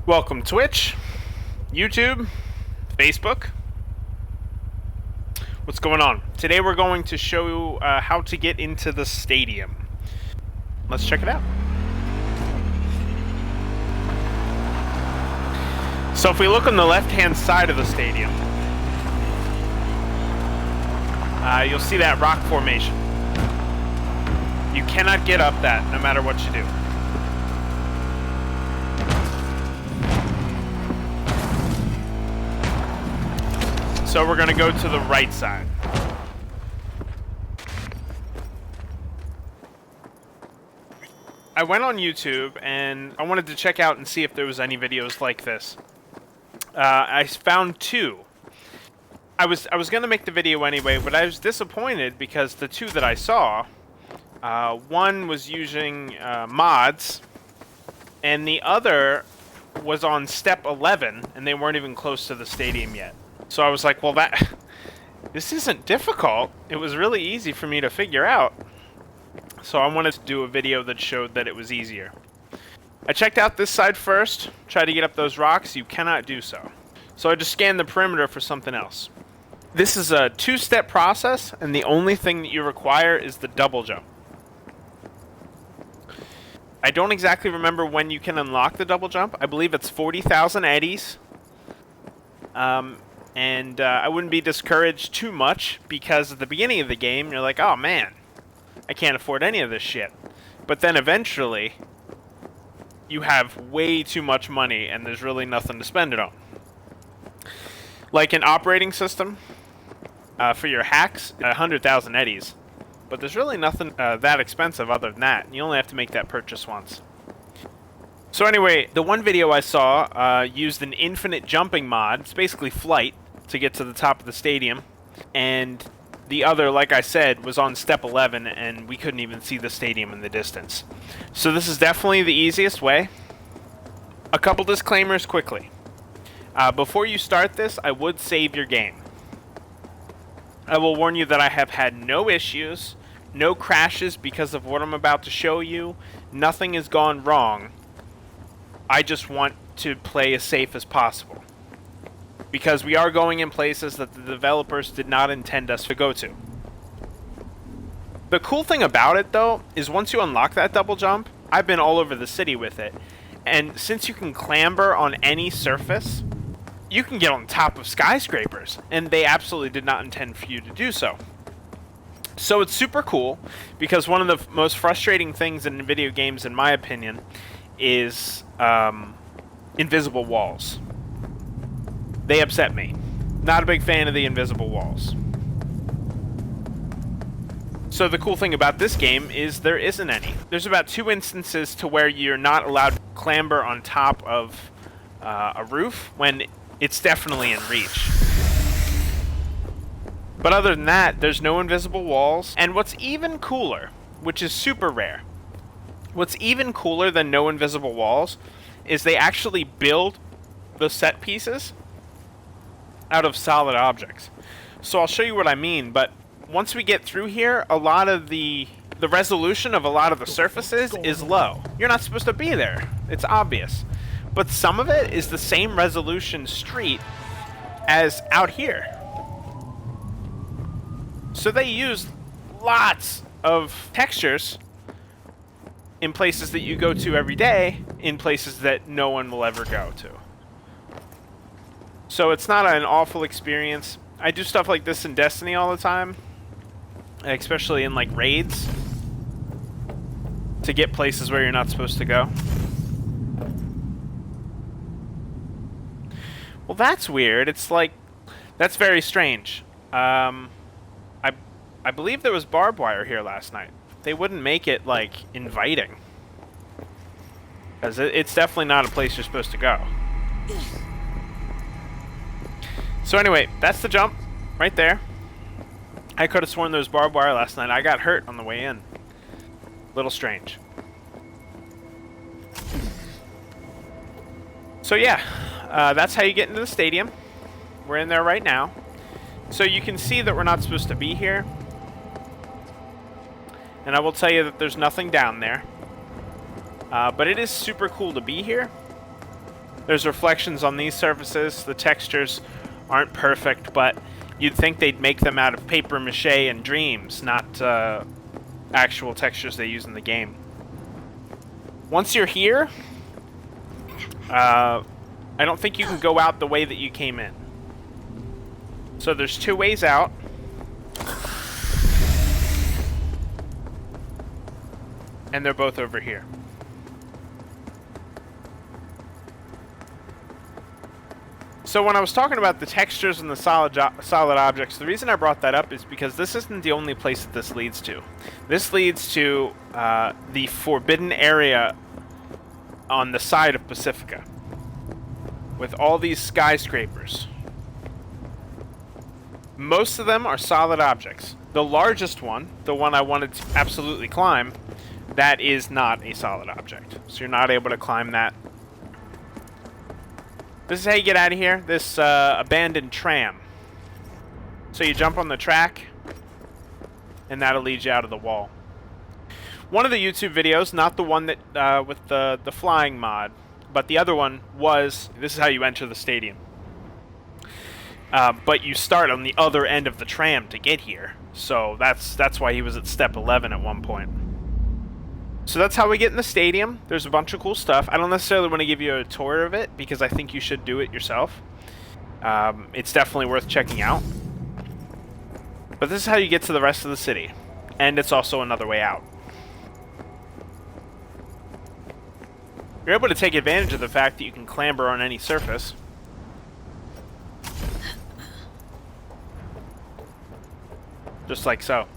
Welcome Twitch, YouTube, Facebook. What's going on? Today we're going to show you how to get into the stadium. Let's check it out. So if we look on the left-hand side of the stadium, you'll see that rock formation. You cannot get up that no matter what you do. So we're going to go to the right side. I went on YouTube and I wanted to check out and see if there was any videos like this. I found two. I was going to make the video anyway, but I was disappointed because the two that I saw, one was using mods, and the other was on step 11, and they weren't even close to the stadium yet. So I was like, well, this isn't difficult. It was really easy for me to figure out. So I wanted to do a video that showed that it was easier. I checked out this side first, tried to get up those rocks. You cannot do so. So I just scanned the perimeter for something else. This is a two-step process, and the only thing that you require is the double jump. I don't exactly remember when you can unlock the double jump. I believe it's 40,000 eddies. And I wouldn't be discouraged too much, because at the beginning of the game, you're like, oh man, I can't afford any of this shit. But then eventually, you have way too much money, and there's really nothing to spend it on. Like an operating system, for your hacks, 100,000 eddies. But there's really nothing that expensive other than that. You only have to make that purchase once. So anyway, the one video I saw used an infinite jumping mod. It's basically flight to get to the top of the stadium. And the other, like I said, was on step 11, and we couldn't even see the stadium in the distance. So this is definitely the easiest way. A couple disclaimers quickly. Before you start this, I would save your game. I will warn you that I have had no issues, no crashes because of what I'm about to show you. Nothing has gone wrong. I just want to play as safe as possible, because we are going in places that the developers did not intend us to go to. The cool thing about it, though, is once you unlock that double jump, I've been all over the city with it, and since you can clamber on any surface, you can get on top of skyscrapers, and they absolutely did not intend for you to do so. So it's super cool, because one of the most frustrating things in video games, in my opinion, is invisible walls. They upset me. Not a big fan of the invisible walls. So the cool thing about this game is there isn't any. There's about 2 instances to where you're not allowed to clamber on top of a roof when it's definitely in reach. But other than that, there's no invisible walls. And what's even cooler, which is super rare, what's even cooler than no invisible walls is they actually build the set pieces out of solid objects. So I'll show you what I mean, but once we get through here, a lot of the resolution of a lot of the surfaces is low. You're not supposed to be there. It's obvious. But some of it is the same resolution street as out here. So they use lots of textures in places that you go to every day, in places that no one will ever go to. So it's not an awful experience. I do stuff like this in Destiny all the time, especially in like raids, to get places where you're not supposed to go. Well, that's weird. It's like, that's very strange. I believe there was barbed wire here last night. They wouldn't make it like inviting, because it's definitely not a place you're supposed to go. So anyway, that's the jump right there. I could have sworn there was barbed wire last night. I got hurt on the way in. Little strange. So yeah, that's how you get into the stadium. We're in there right now. So you can see that we're not supposed to be here. And I will tell you that there's nothing down there. But it is super cool to be here. There's reflections on these surfaces. The textures aren't perfect, but you'd think they'd make them out of paper mache and dreams, not actual textures they use in the game. Once you're here, I don't think you can go out the way that you came in. So there's two ways out. And they're both over here. So when I was talking about the textures and the solid objects, the reason I brought that up is because this isn't the only place that this leads to. This leads to the forbidden area on the side of Pacifica, with all these skyscrapers. Most of them are solid objects. The largest one, the one I wanted to absolutely climb, that is not a solid object. So you're not able to climb that. This is how you get out of here. This abandoned tram. So you jump on the track, and that'll lead you out of the wall. One of the YouTube videos, not the one that with the flying mod, but the other one was, this is how you enter the stadium. But you start on the other end of the tram to get here. So that's why he was at step 11 at one point. So that's how we get in the stadium. There's a bunch of cool stuff. I don't necessarily want to give you a tour of it, because I think you should do it yourself. It's definitely worth checking out. But this is how you get to the rest of the city. And it's also another way out. You're able to take advantage of the fact that you can clamber on any surface. Just like so.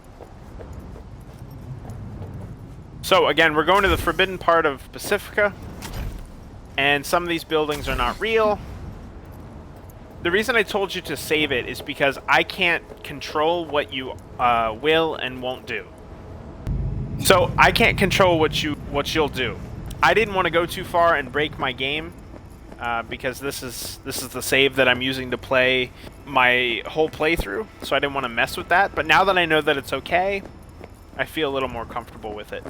So again, we're going to the forbidden part of Pacifica, and some of these buildings are not real. The reason I told you to save it is because I can't control what you will and won't do. So I can't control what you'll do. I didn't want to go too far and break my game, because this is the save that I'm using to play my whole playthrough, so I didn't want to mess with that. But now that I know that it's okay, I feel a little more comfortable with it.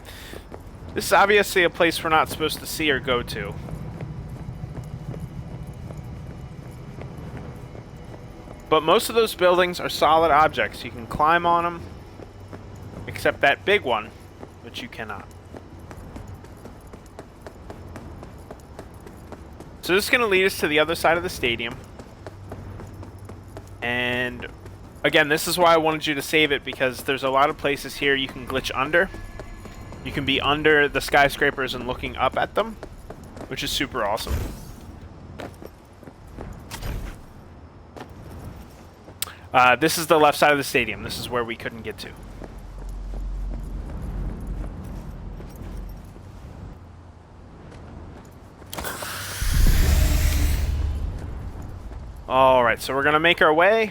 This is obviously a place we're not supposed to see or go to. But most of those buildings are solid objects. You can climb on them, except that big one, which you cannot. So this is going to lead us to the other side of the stadium. And again, this is why I wanted you to save it, because there's a lot of places here you can glitch under. You can be under the skyscrapers and looking up at them, which is super awesome. This is the left side of the stadium. This is where we couldn't get to. Alright, so we're going to make our way.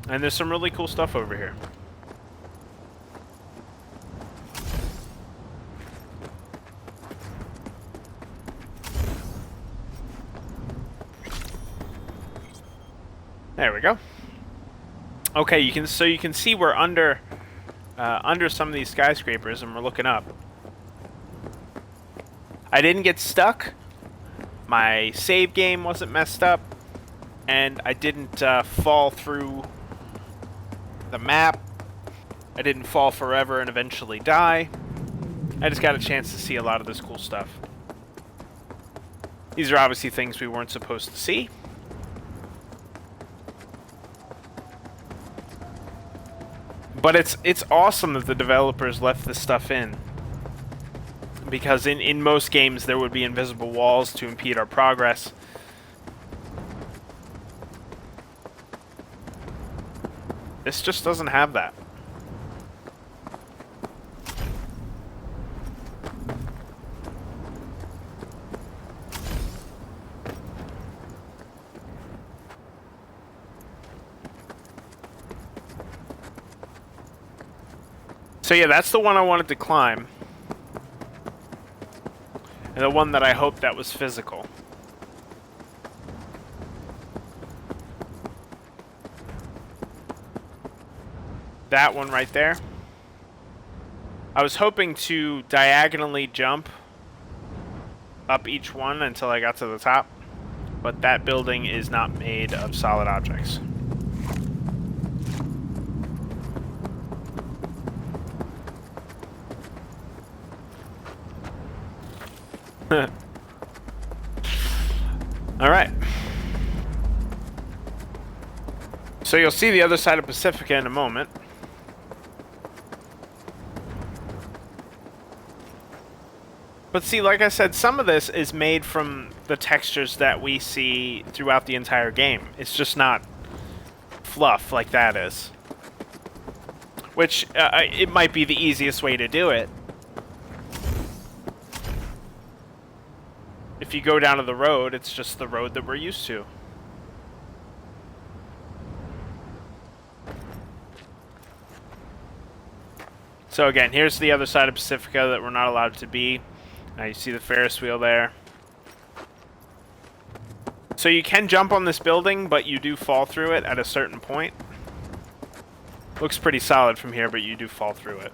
And there's some really cool stuff over here. There we go. Okay, you can see we're under some of these skyscrapers, and we're looking up. I didn't get stuck. My save game wasn't messed up, and I didn't fall through the map. I didn't fall forever and eventually die. I just got a chance to see a lot of this cool stuff. These are obviously things we weren't supposed to see. But it's awesome that the developers left this stuff in. Because in most games there would be invisible walls to impede our progress. This just doesn't have that. So yeah, that's the one I wanted to climb. And the one that I hoped that was physical. That one right there. I was hoping to diagonally jump up each one until I got to the top, but that building is not made of solid objects. Alright. So you'll see the other side of Pacifica in a moment. But see, like I said, some of this is made from the textures that we see throughout the entire game. It's just not fluff like that is. Which, it might be the easiest way to do it. If you go down to the road, it's just the road that we're used to. So again, here's the other side of Pacifica that we're not allowed to be. Now you see the Ferris wheel there. So you can jump on this building, but you do fall through it at a certain point. Looks pretty solid from here, but you do fall through it.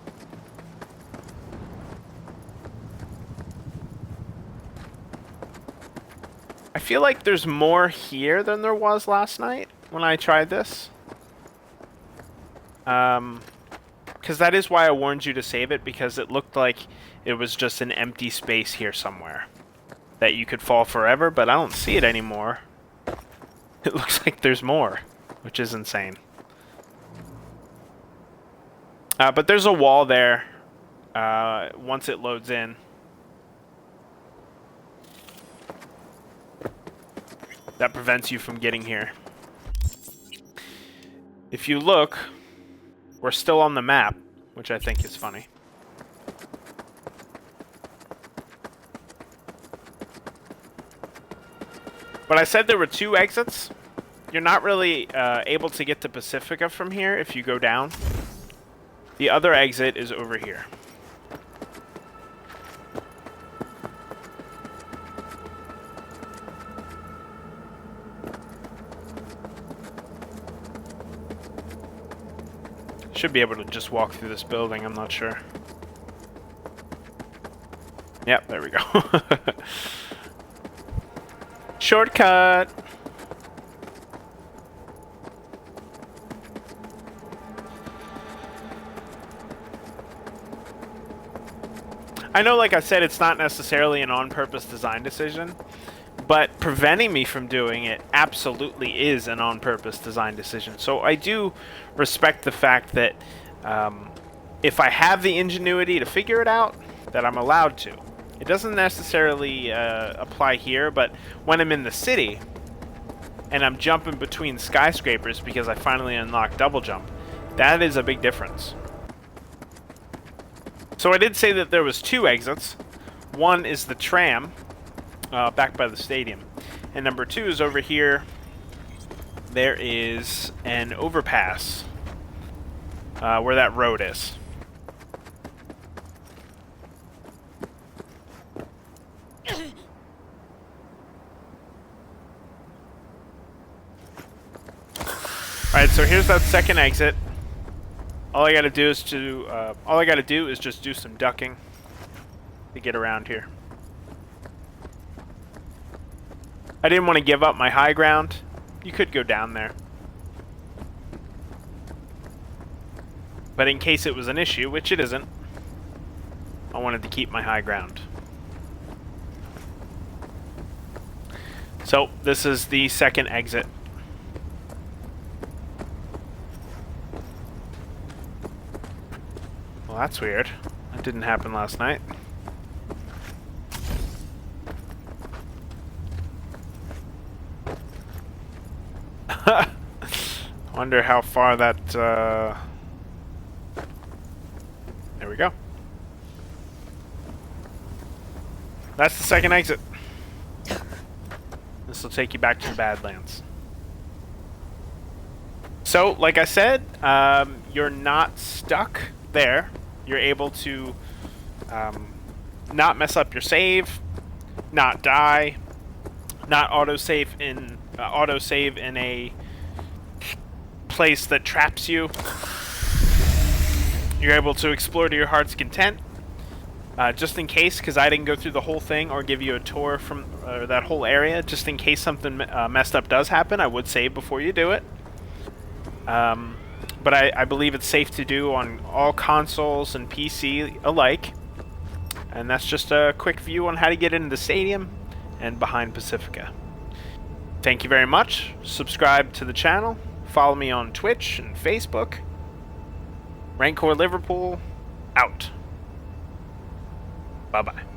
I feel like there's more here than there was last night when I tried this. Because that is why I warned you to save it, because it looked like it was just an empty space here somewhere that you could fall forever, but I don't see it anymore. It looks like there's more, which is insane. But there's a wall there once it loads in. That prevents you from getting here. If you look, we're still on the map, which I think is funny. But I said there were 2 exits. You're not really able to get to Pacifica from here if you go down. The other exit is over here. Should be able to just walk through this building, I'm not sure. Yep, there we go. Shortcut! I know, like I said, it's not necessarily an on-purpose design decision, but preventing me from doing it absolutely is an on-purpose design decision. So I do respect the fact that if I have the ingenuity to figure it out, that I'm allowed to. It doesn't necessarily apply here, but when I'm in the city and I'm jumping between skyscrapers because I finally unlocked double jump, that is a big difference. So I did say that there was 2 exits. One is the tram, back by the stadium. And number 2 is over here. There is an overpass where that road is. Alright, so here's that second exit. All I gotta do is just do some ducking to get around here. I didn't want to give up my high ground. You could go down there. But in case it was an issue, which it isn't, I wanted to keep my high ground. So, this is the second exit. Well, that's weird. That didn't happen last night. Wonder how far that, There we go. That's the second exit. This will take you back to the Badlands. So, like I said, you're not stuck there. You're able to not mess up your save, not die, not autosave in a place that traps you. You're able to explore to your heart's content. Just in case, because I didn't go through the whole thing or give you a tour from that whole area, just in case something messed up does happen, I would save before you do it. But I believe it's safe to do on all consoles and PC alike. And that's just a quick view on how to get into the stadium and behind Pacifica. Thank you very much. Subscribe to the channel. Follow me on Twitch and Facebook. Rancor Liverpool, out. Bye-bye.